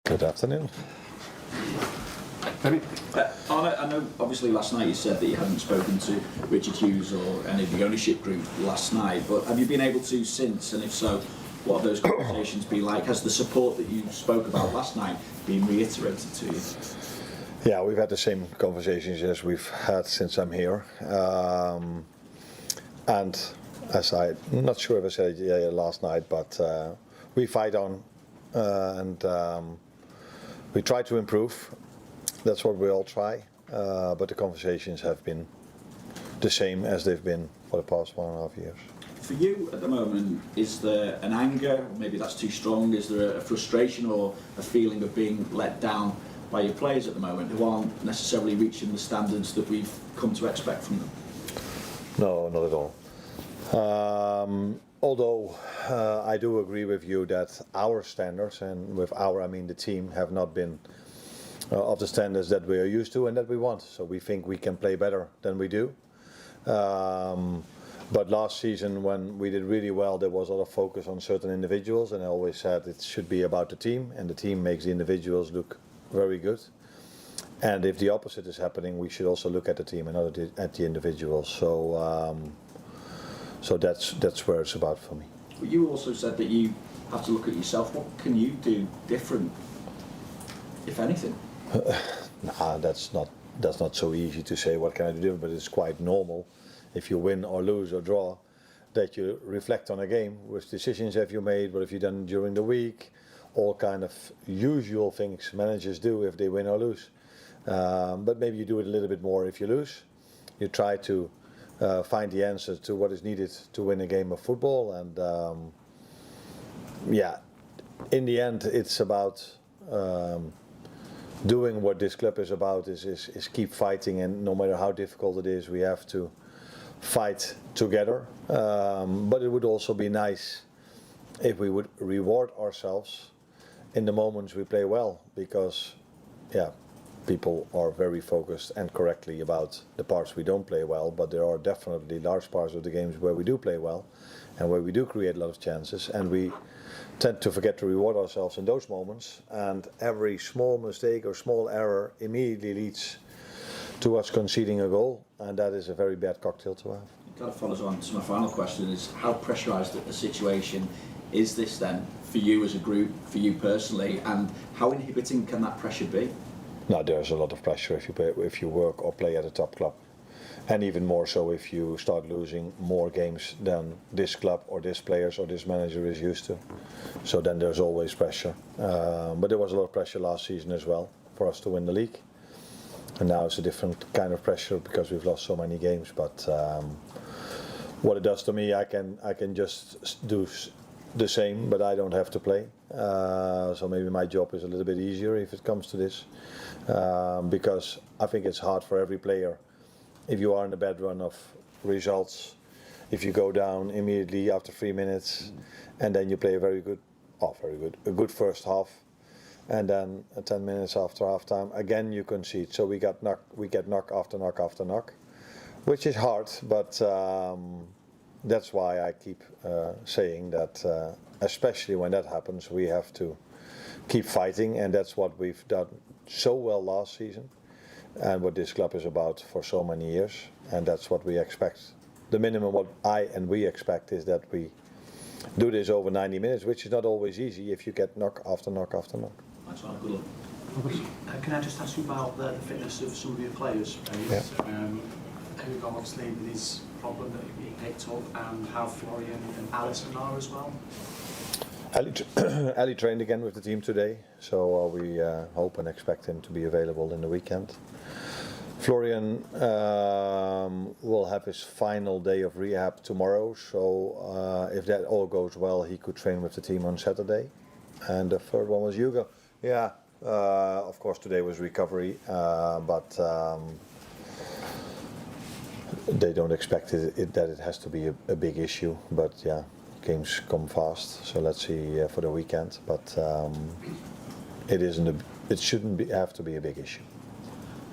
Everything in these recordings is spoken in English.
Good afternoon. Arne, I know obviously last night you said that you hadn't spoken to Richard Hughes or any of the ownership group last night, but have you been able to since, and if so, what have those conversations been like? Has the support that you spoke about last night been reiterated to you? Yeah, we've had the same conversations as we've had since I'm here. And as I'm not sure if I said it last night, but we fight on and we try to improve. That's what we all try. But the conversations have been the same as they've been for the past 1.5 years. For you at the moment, is there an anger, or maybe that's too strong, is there a frustration or a feeling of being let down by your players at the moment who aren't necessarily reaching the standards that we've come to expect from them? No, not at all. Although I do agree with you that our standards, and with our I mean the team, have not been of the standards that we are used to and that we want. So we think we can play better than we do. But last season, when we did really well, there was a lot of focus on certain individuals, and I always said it should be about the team, and the team makes the individuals look very good. And if the opposite is happening, we should also look at the team and not at the individuals. So that's where it's about for me. But you also said that you have to look at yourself. What can you do different, if anything? Nah, that's not so easy to say what can I do different, but it's quite normal if you win or lose or draw that you reflect on a game. Which decisions have you made? What have you done during the week? All kind of usual things managers do if they win or lose. But maybe you do it a little bit more if you lose. You try to find the answer to what is needed to win a game of football, and yeah, in the end it's about doing what this club is about, is keep fighting, and no matter how difficult it is, we have to fight together. But it would also be nice if we would reward ourselves in the moments we play well, because yeah, people are very focused and correctly about the parts we don't play well, but there are definitely large parts of the games where we do play well and where we do create a lot of chances, and we tend to forget to reward ourselves in those moments, and every small mistake or small error immediately leads to us conceding a goal, and that is a very bad cocktail to have. It kind of follows on to my final question, is how pressurised a situation is this then for you as a group, for you personally, and how inhibiting can that pressure be? No, there's a lot of pressure if you work or play at a top club, and even more so if you start losing more games than this club or this players or this manager is used to. So then there's always pressure. But there was a lot of pressure last season as well for us to win the league, and now it's a different kind of pressure because we've lost so many games. But what it does to me, I can just do the same, but I don't have to play. So maybe my job is a little bit easier if it comes to this, because I think it's hard for every player if you are in a bad run of results, if you go down immediately after 3 minutes and then you play a good first half, and then 10 minutes after half time again you concede. So we get knock after knock after knock, which is hard, but that's why I keep saying that especially when that happens, we have to keep fighting, and that's what we've done so well last season, and what this club is about for so many years, and that's what we expect. The minimum what I and we expect is that we do this over 90 minutes, which is not always easy if you get knock after knock after knock. That's not a good look. Can I just ask you about the fitness of some of your players? Yeah. Who obviously with his problem that he picked up, and how Florian and Alisson are as well? Ali trained again with the team today, so we hope and expect him to be available in the weekend. Florian will have his final day of rehab tomorrow, so if that all goes well, he could train with the team on Saturday. And the third one was Hugo. Yeah, of course today was recovery, but they don't expect that it has to be a big issue, but yeah, games come fast, so let's see for the weekend. But it shouldn't have to be a big issue.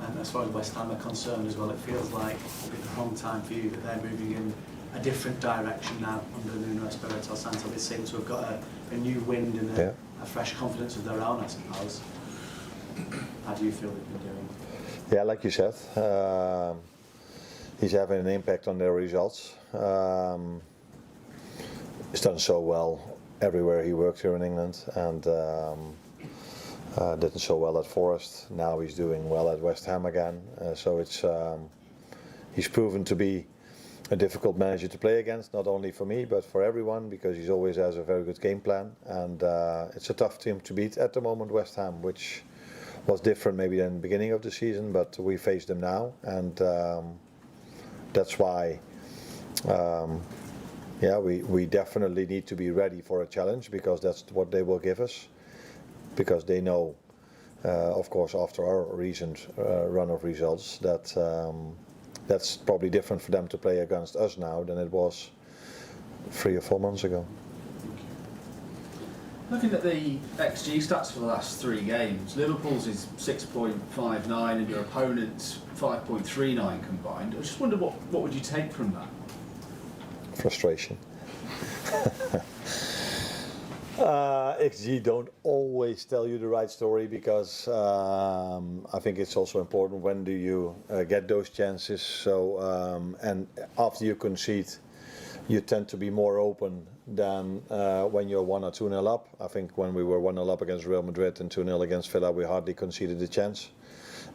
And as far as West Ham are concerned as well, it feels like it'll be the wrong time for you that they're moving in a different direction now under Nuno Espirito Santo. They seem to have got a new wind and a fresh confidence of their own, I suppose. How do you feel they've been doing? Yeah, like you said, he's having an impact on their results. He's done so well everywhere he worked here in England, and didn't so well at Forest. Now he's doing well at West Ham again. So it's he's proven to be a difficult manager to play against, not only for me but for everyone, because he always has a very good game plan, and it's a tough team to beat at the moment, West Ham, which was different maybe than the beginning of the season, but we face them now, and that's why we definitely need to be ready for a challenge, because that's what they will give us, because they know, of course, after our recent run of results, that that's probably different for them to play against us now than it was 3 or 4 months ago. Looking at the XG stats for the last 3 games, Liverpool's is 6.59 and your opponent's 5.39 combined. I just wonder what would you take from that? Frustration. XG don't always tell you the right story, because I think it's also important when do you get those chances. So and after you concede, you tend to be more open than when you're 1 or 2-0 up. I think when we were 1-0 up against Real Madrid and 2-0 against Villa, we hardly conceded a chance,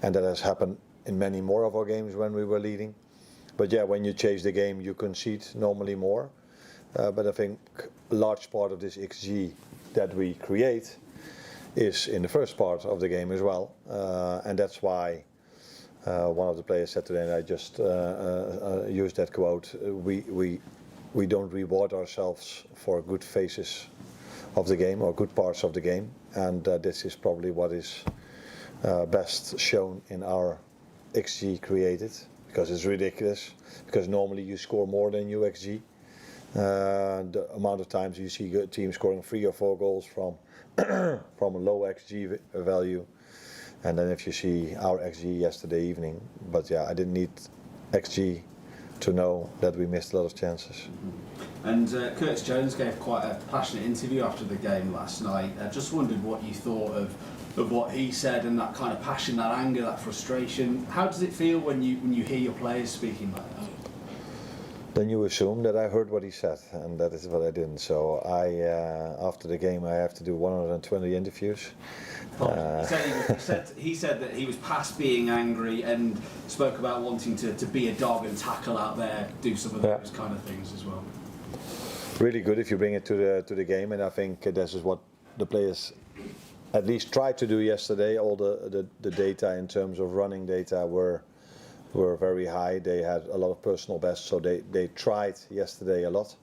and that has happened in many more of our games when we were leading. But yeah, when you chase the game, you concede normally more. But I think a large part of this XG that we create is in the first part of the game as well, and that's why one of the players said today, and I just used that quote, we don't reward ourselves for good phases of the game or good parts of the game, and this is probably what is best shown in our XG created, because it's ridiculous, because normally you score more than your XG. The amount of times you see a team scoring 3 or 4 goals from from a low XG value, and then if you see our XG yesterday evening, but yeah, I didn't need XG to know that we missed a lot of chances. Mm-hmm. And Curtis Jones gave quite a passionate interview after the game last night. I just wondered what you thought of what he said, and that kind of passion, that anger, that frustration. How does it feel when you hear your players speaking like that? Then you assume that I heard what he said, and that is what I didn't. So after the game, I have to do 120 interviews. He said that he was past being angry and spoke about wanting to be a dog and tackle out there, do some of those kind of things as well. Really good if you bring it to the game, and I think this is what the players at least tried to do yesterday. All the data in terms of running data were very high. They had a lot of personal bests, so they tried yesterday a lot,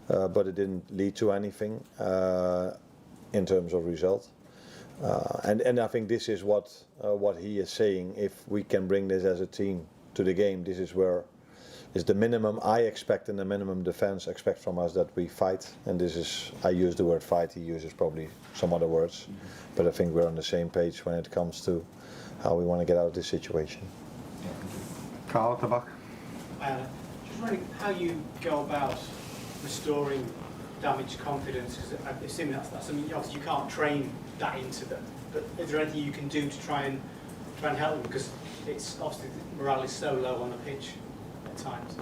but it didn't lead to anything in terms of result. And I think this is what he is saying. If we can bring this as a team to the game, this is where is the minimum I expect, and the minimum defense expect from us, that we fight. And this is, I use the word fight, he uses probably some other words, but I think we're on the same page when it comes to how we want to get out of this situation. Carl at the back. Just wondering how you go about restoring damaged confidence, because I assume that's something obviously you can't train that into them. But is there anything you can do to try and help them, because it's obviously morale is so low on the pitch at times?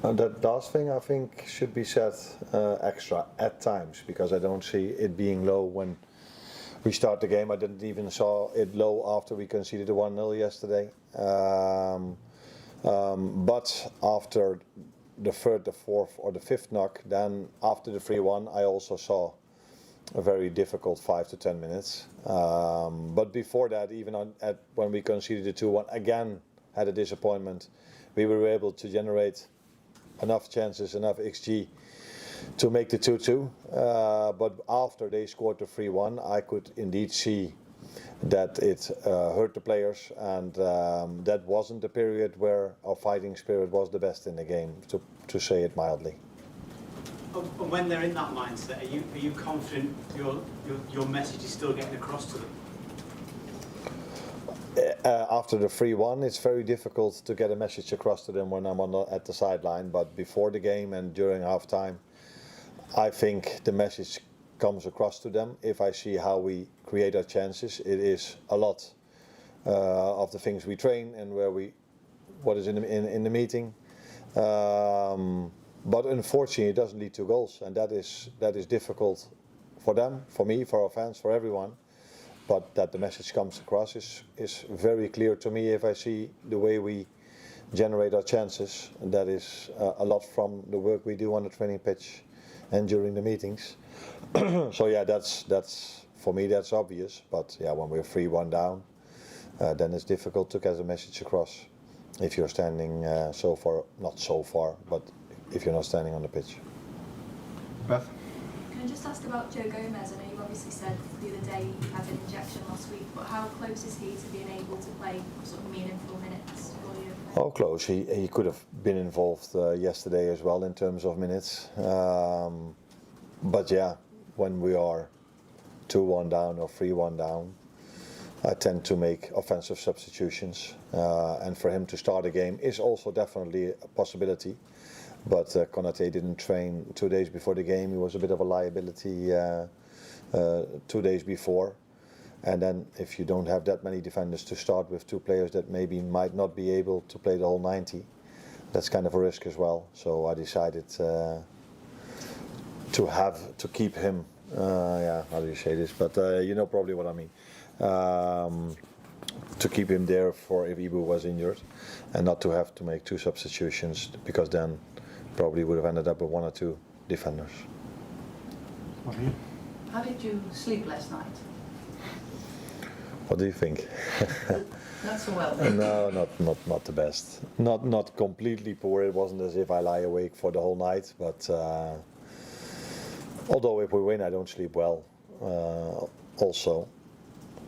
That last thing I think should be said extra at times, because I don't see it being low when we start the game. I didn't even saw it low after we conceded the 1-0 yesterday. But after the 3rd, the 4th or the 5th knock, then after the 3-1, I also saw a very difficult 5 to 10 minutes. But before that, even when we conceded the 2-1, again had a disappointment. We were able to generate enough chances, enough XG to make the 2-2, but after they scored the 3-1, I could indeed see that it hurt the players, and that wasn't the period where our fighting spirit was the best in the game, to say it mildly. And when they're in that mindset, are you confident your message is still getting across to them? After the 3-1, it's very difficult to get a message across to them when I'm at the sideline. But before the game and during halftime, I think the message comes across to them. If I see how we create our chances, it is a lot of the things we train and what is in the meeting. But unfortunately, it doesn't lead to goals, and that is difficult for them, for me, for our fans, for everyone. But that the message comes across is very clear to me if I see the way we generate our chances, and that is a lot from the work we do on the training pitch and during the meetings. So yeah, that's for me that's obvious. But yeah, when we're 3-1 down, then it's difficult to get the message across. If you're standing not so far, but if you're not standing on the pitch. Beth? Can I just ask about Joe Gomez? I know you obviously said the other day he had an injection last week, but how close is he to being able to play sort of meaningful minutes for you? Oh, close. He could have been involved yesterday as well in terms of minutes. But yeah, when we are 2-1 down or 3-1 down, I tend to make offensive substitutions. And for him to start a game is also definitely a possibility. But Konate didn't train 2 days before the game. He was a bit of a liability 2 days before. And then if you don't have that many defenders to start with, two players that maybe might not be able to play the whole 90, that's kind of a risk as well. So I decided to keep him, how do you say this, but you know probably what I mean. To keep him there for if Ibu was injured, and not to have to make two substitutions, because then probably would have ended up with one or two defenders. How did you sleep last night? What do you think? Not so well. No, not the best. Not completely poor. It wasn't as if I lie awake for the whole night, but although if we win, I don't sleep well. Also.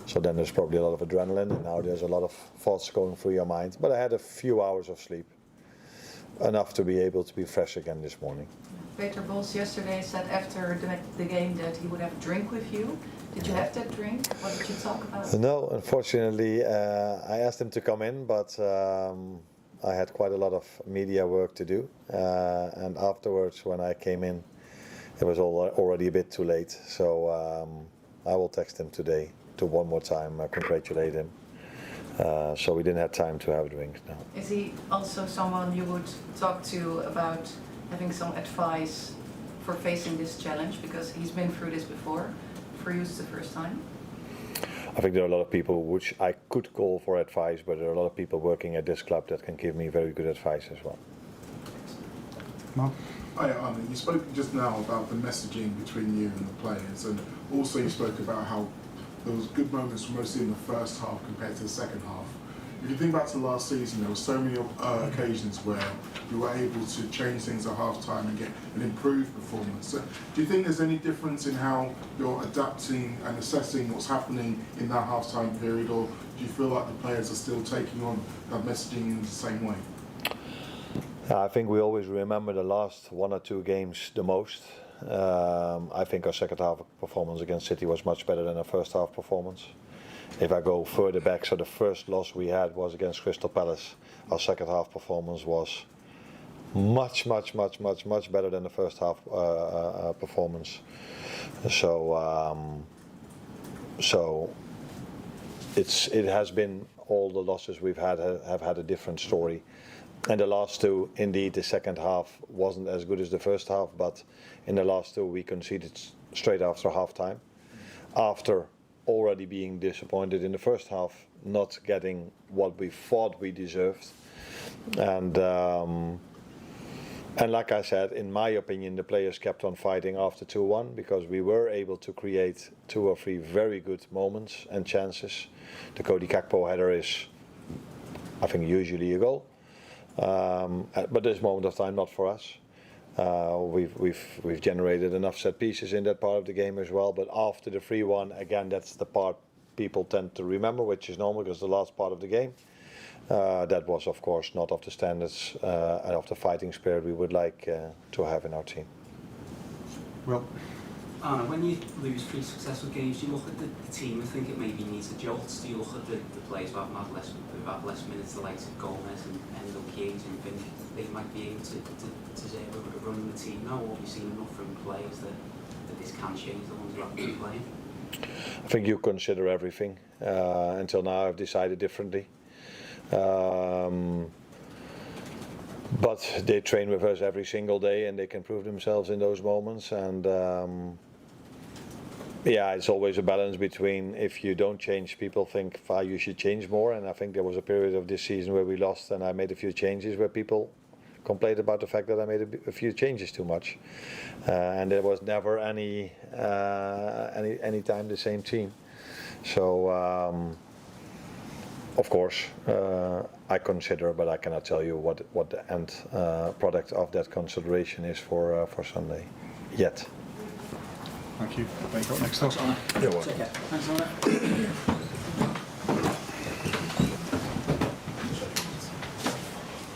So then there's probably a lot of adrenaline, and now there's a lot of thoughts going through your mind. But I had a few hours of sleep, enough to be able to be fresh again this morning. Peter Bos yesterday said after the game that he would have a drink with you. Did you have that drink? What did you talk about? No, unfortunately, I asked him to come in, but I had quite a lot of media work to do. And afterwards, when I came in, it was already a bit too late. So I will text him today to one more time congratulate him. So we didn't have time to have a drink now. Is he also someone you would talk to about having some advice for facing this challenge? Because he's been through this before. For you, it's the first time. I think there are a lot of people which I could call for advice, but there are a lot of people working at this club that can give me very good advice as well. Mark? Hi, Arne. You spoke just now about the messaging between you and the players, and also you spoke about how there was good moments mostly in the first half compared to the second half. If you think back to last season, there were so many occasions where you were able to change things at half-time and get an improved performance. So do you think there's any difference in how you're adapting and assessing what's happening in that half-time period, or do you feel like the players are still taking on that messaging in the same way? I think we always remember the last one or two games the most. I think our second half performance against City was much better than our first half performance. If I go further back, so the first loss we had was against Crystal Palace. Our second half performance was much better than the first half performance. So it has been, all the losses we've had have had a different story. And the last two, indeed, the second half wasn't as good as the first half, but in the last two we conceded straight after half-time. After already being disappointed in the first half, not getting what we thought we deserved. And like I said, in my opinion, the players kept on fighting after 2-1, because we were able to create 2 or 3 very good moments and chances. The Cody Gakpo header is, I think, usually a goal. But this moment of time, not for us. We've generated enough set pieces in that part of the game as well. But after the 3-1, again, that's the part people tend to remember, which is normal because the last part of the game. That was, of course, not of the standards and of the fighting spirit we would like to have in our team. Well, Arne, when you lose 3 successful games, do you look at the team and think it maybe needs a jolt? Do you look at the players who have had less minutes, the likes of Gomez and Endo Chiesa, and think they might be able to run the team now? Or have you seen enough from players that this can change the ones who haven't been playing? I think you consider everything. Until now I've decided differently. But they train with us every single day and they can prove themselves in those moments, and yeah, it's always a balance between, if you don't change, people think you should change more, and I think there was a period of this season where we lost and I made a few changes where people complained about the fact that I made a few changes too much, and there was never any time the same team. So of course I consider, but I cannot tell you what the end product of that consideration is for Sunday yet. Thank you. There you go. Next up. Thanks, Arne. You're welcome. Take care. Thanks, Arne.